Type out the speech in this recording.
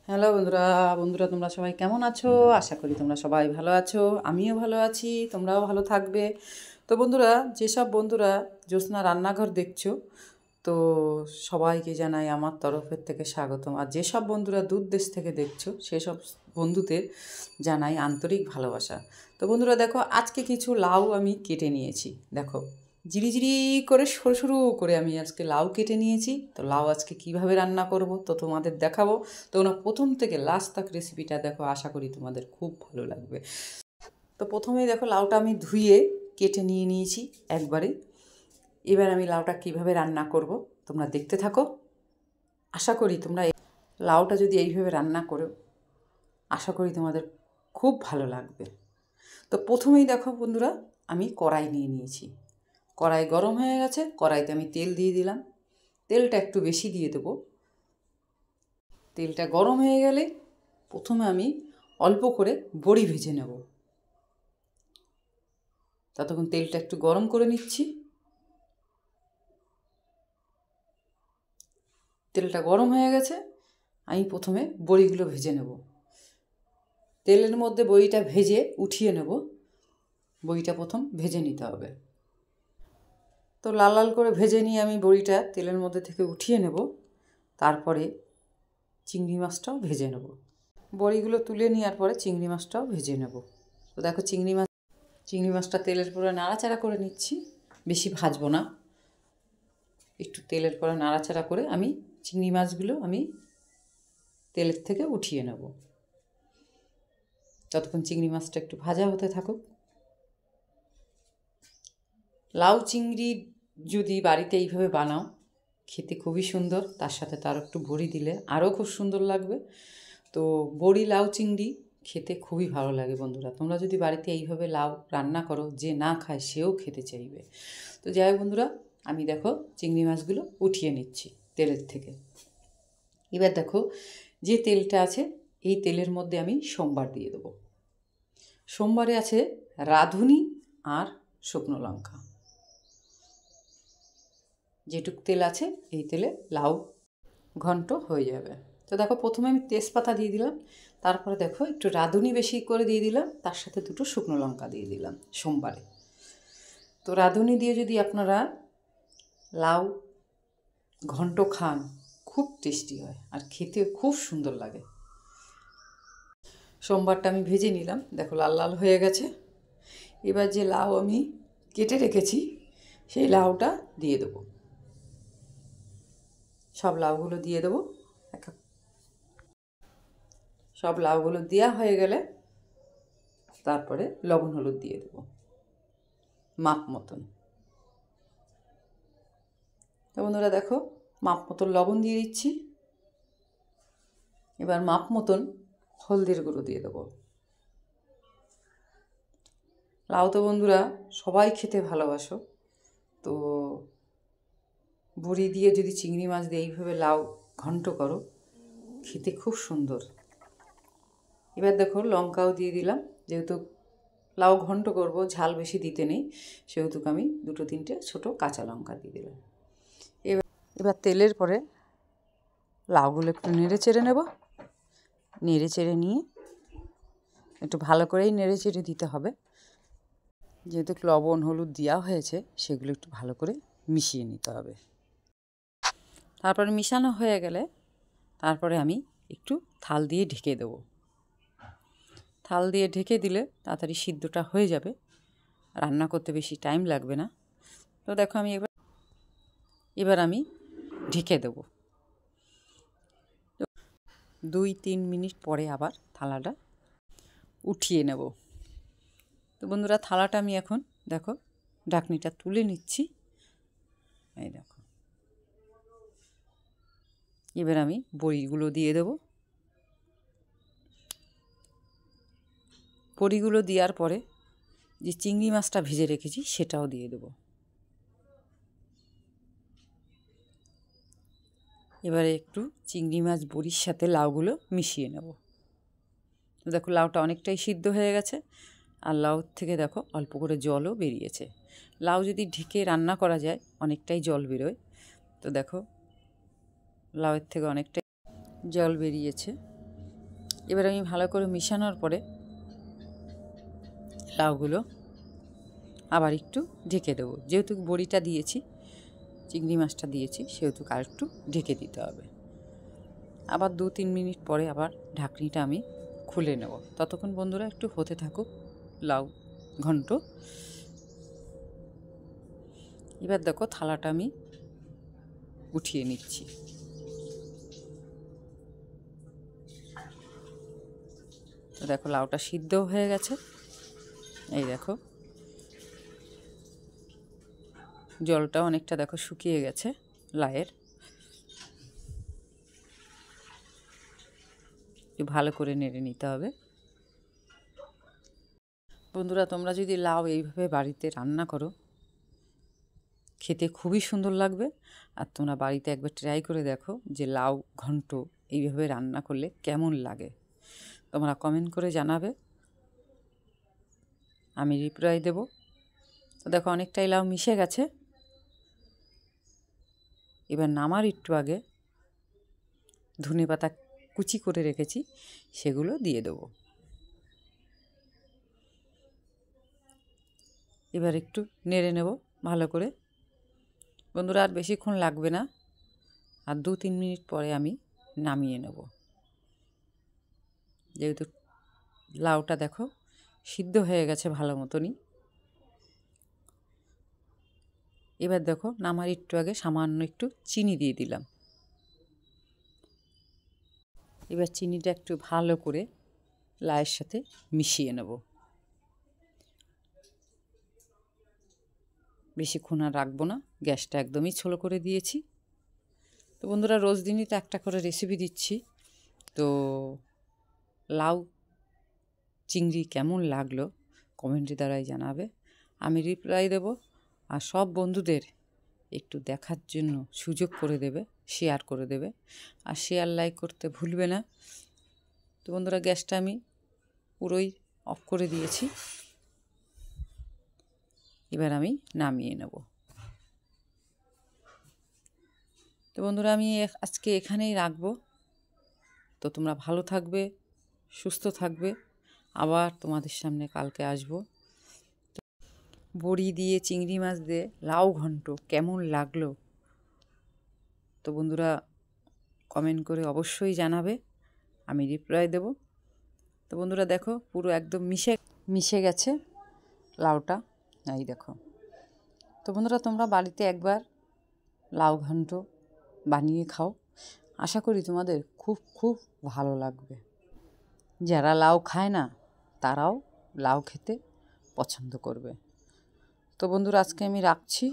Hello বন্ধুরা, তোমরা সবাই কেমন আছো? আশা করি তোমরা সবাই ভালো আছো। আমিও ভালো আছি, তোমরাও ভালো থাকবে। তো বন্ধুরা, যেসব বন্ধুরা জ্যোৎস্না রান্নাঘর দেখছো, তো সবাইকে জানাই আমার তরফের থেকে স্বাগতম। আর যেসব বন্ধুরা দূর দেশ থেকে দেখছো, সেসব বন্ধুদের জানাই আন্তরিক ভালোবাসা। তো বন্ধুরা দেখো, আজকে কিছু লাউ আমি কেটে নিয়েছি। দেখো, জিরি করে সরু সরু করে আমি আজকে লাউ কেটে নিয়েছি। তো লাউ আজকে কিভাবে রান্না করব তো তোমাদের দেখাবো। তোমরা প্রথম থেকে লাস্ট তক রেসিপিটা দেখো, আশা করি তোমাদের খুব ভালো লাগবে। তো প্রথমেই দেখো, লাউটা আমি ধুয়ে কেটে নিয়ে নিয়েছি একবারে। এবার আমি লাউটা কিভাবে রান্না করব তোমরা দেখতে থাকো। আশা করি তোমরা লাউটা যদি এইভাবে রান্না করো, আশা করি তোমাদের খুব ভালো লাগবে। তো প্রথমেই দেখো বন্ধুরা, আমি কড়াই নিয়ে নিয়েছি। কড়াই গরম হয়ে গেছে, কড়াইতে আমি তেল দিয়ে দিলাম। তেলটা একটু বেশি দিয়ে দেবো। তেলটা গরম হয়ে গেলে প্রথমে আমি অল্প করে বড়ি ভেজে নেব। ততক্ষণ তেলটা একটু গরম করে নিচ্ছি। তেলটা গরম হয়ে গেছে, আমি প্রথমে বড়িগুলো ভেজে নেব। তেলের মধ্যে বড়িটা ভেজে উঠিয়ে নেব। বড়িটা প্রথম ভেজে নিতে হবে। তো লাল লাল করে ভেজে নিয়ে আমি বড়িটা তেলের মধ্যে থেকে উঠিয়ে নেব। তারপরে চিংড়ি মাছটাও ভেজে নেব। বড়িগুলো তুলে নেওয়ার পরে চিংড়ি মাছটাও ভেজে নেব। তো দেখো, চিংড়ি মাছটা তেলের পরে নাড়াচাড়া করে নিচ্ছি। বেশি ভাজবো না, একটু তেলের পরে নাড়াচাড়া করে আমি চিংড়ি মাছগুলো আমি তেলের থেকে উঠিয়ে নেব। ততক্ষণ চিংড়ি মাছটা একটু ভাজা হতে থাকুক। লাউ চিংড়ি যদি বাড়িতে এইভাবে বানাও, খেতে খুবই সুন্দর। তার সাথে তার একটু বড়ি দিলে আরও খুব সুন্দর লাগবে। তো বড়ি লাউ চিংড়ি খেতে খুবই ভালো লাগে বন্ধুরা। তোমরা যদি বাড়িতে এইভাবে লাউ রান্না করো, যে না খায় সেও খেতে চাইবে। তো যাই হোক বন্ধুরা, আমি দেখো চিংড়ি মাছগুলো উঠিয়ে নিচ্ছি তেলের থেকে। এবার দেখো, যে তেলটা আছে এই তেলের মধ্যে আমি সোমবার দিয়ে দেবো। সোমবারে আছে রাঁধুনি আর শুকনো লঙ্কা। যেটুক তেল আছে এই তেলে লাউ ঘন্ট হয়ে যাবে। তো দেখো, প্রথমে আমি তেজপাতা দিয়ে দিলাম। তারপরে দেখো, একটু রাঁধুনি বেশি করে দিয়ে দিলাম, তার সাথে দুটো শুকনো লঙ্কা দিয়ে দিলাম সোমবারে। তো রাঁধুনি দিয়ে যদি আপনারা লাউ ঘন্ট খান, খুব টেস্টি হয় আর খেতে খুব সুন্দর লাগে। সোমবারটা আমি ভেজে নিলাম, দেখো লাল লাল হয়ে গেছে। এবার যে লাউ আমি কেটে রেখেছি সেই লাউটা দিয়ে দেবো। সব লাউগুলো দিয়ে দেবো। সব লাউগুলো দেওয়া হয়ে গেলে তারপরে লবণ হলুদ দিয়ে দেবো মাপ মতন। তো বন্ধুরা দেখো, মাপ মতন লবণ দিয়ে দিচ্ছি। এবার মাপ মতন হলদির গুঁড়ো দিয়ে দেবো। লাউ তো বন্ধুরা সবাই খেতে ভালোবাসো। তো বড়ি দিয়ে যদি চিংড়ি মাছ দিয়ে এইভাবে লাউ ঘন্ট করো, খেতে খুব সুন্দর। এবার দেখো, লঙ্কাও দিয়ে দিলাম। যেহেতু লাউ ঘন্ট করব, ঝাল বেশি দিতে নেই, সেহেতু আমি দুটো তিনটে ছোটো কাঁচা লঙ্কা দিয়ে দিলাম। এবার তেলের পরে লাউগুলো একটু নেড়ে চেড়ে নেব। নেড়ে চেড়ে নিয়ে একটু ভালো করেই নেড়ে চেড়ে দিতে হবে। যেহেতু লবণ হলুদ দেওয়া হয়েছে, সেগুলো একটু ভালো করে মিশিয়ে নিতে হবে। তারপরে মিশানো হয়ে গেলে তারপরে আমি একটু থাল দিয়ে ঢেকে দেবো। থাল দিয়ে ঢেকে দিলে তাড়াতাড়ি সিদ্ধটা হয়ে যাবে, রান্না করতে বেশি টাইম লাগবে না। তো দেখো, আমি এবার আমি ঢেকে দেবো। 2-3 মিনিট পরে আবার থালাটা উঠিয়ে নেব। তো বন্ধুরা, থালাটা আমি এখন দেখো ঢাকনিটা তুলে নিচ্ছি। এই দেখো, এবার আমি বড়িগুলো দিয়ে দেবো। বড়িগুলো দেওয়ার পরে যে চিংড়ি মাছটা ভেজে রেখেছি সেটাও দিয়ে দেবো। এবারে একটু চিংড়ি মাছ বড়ির সাথে লাউগুলো মিশিয়ে নেব। তো দেখো, লাউটা অনেকটাই সিদ্ধ হয়ে গেছে, আর লাউ থেকে দেখো অল্প করে জলও বেরিয়েছে। লাউ যদি ঢেকে রান্না করা যায়, অনেকটাই জল বেরোয়। তো দেখো, লাউয়ের থেকে অনেকটাই জল বেরিয়েছে। এবার আমি ভালো করে মিশানোর পরে লাউগুলো আবার একটু ঢেকে দেবো। যেহেতু বড়িটা দিয়েছি, চিংড়ি মাছটা দিয়েছি, সেহেতু আর একটু ঢেকে দিতে হবে। আবার 2-3 মিনিট পরে আবার ঢাকনিটা আমি খুলে নেব। ততক্ষণ বন্ধুরা একটু হতে থাকুক লাউ ঘন্ট। এবার দেখো থালাটা আমি উঠিয়ে নিচ্ছি। তো দেখো লাউটা সিদ্ধ হয়ে গেছে। এই দেখো জলটা অনেকটা দেখো শুকিয়ে গেছে লাউয়ের। ভালো করে নেড়ে নিতে হবে। বন্ধুরা তোমরা যদি লাউ এইভাবে বাড়িতে রান্না করো, খেতে খুবই সুন্দর লাগবে। আর তোমরা বাড়িতে একবার ট্রাই করে দেখো যে লাউ ঘন্ট এইভাবে রান্না করলে কেমন লাগে। তোমরা কমেন্ট করে জানাবে, আমি রিপ্লাই দেব। তো দেখো অনেকটাই লাউ মিশে গেছে। এবার নামার একটু আগে ধনেপাতা কুচি করে রেখেছি, সেগুলো দিয়ে দেবো। এবার একটু নেড়ে নেব ভালো করে। বন্ধুরা আর বেশিক্ষণ লাগবে না, আর 2-3 মিনিট পরে আমি নামিয়ে নেব। যেহেতু লাউটা দেখো সিদ্ধ হয়ে গেছে ভালো মতনই। এবার দেখো নামার একটু আগে সামান্য একটু চিনি দিয়ে দিলাম। এবার চিনিটা একটু ভালো করে লাউয়ের সাথে মিশিয়ে নেব। বেশিক্ষণ আর রাখবো না, গ্যাসটা একদমই ছোট করে দিয়েছি। তো বন্ধুরা রোজ দিনই তো একটা করে রেসিপি দিচ্ছি। তো লাউ চিংড়ি কেমন লাগলো কমেন্টের দ্বারাই জানাবে, আমি রিপ্লাই দেব। আর সব বন্ধুদের একটু দেখার জন্য সুযোগ করে দেবে, শেয়ার করে দেবে। আর শেয়ার লাইক করতে ভুলবে না। তো বন্ধুরা গ্যাসটা আমি পুরোই অফ করে দিয়েছি। এবার আমি নামিয়ে নেব। তো বন্ধুরা আমি আজকে এখানেই রাখবো। তো তোমরা ভালো থাকবে, সুস্থ থাকবে। আবার তোমাদের সামনে কালকে আসবো। বড়ি দিয়ে চিংড়ি মাছ দিয়ে লাউ ঘন্ট কেমন লাগলো তো বন্ধুরা কমেন্ট করে অবশ্যই জানাবে, আমি রিপ্লাই দেব। তো বন্ধুরা দেখো পুরো একদম মিশে গেছে লাউটা, এই দেখো। তো বন্ধুরা তোমরা বাড়িতে একবার লাউ ঘন্ট বানিয়ে খাও, আশা করি তোমাদের খুব খুব ভালো লাগবে। যারা লাউ খায় না তারাও লাউ খেতে পছন্দ করবে। তো বন্ধুরা আজকে আমি রাখছি।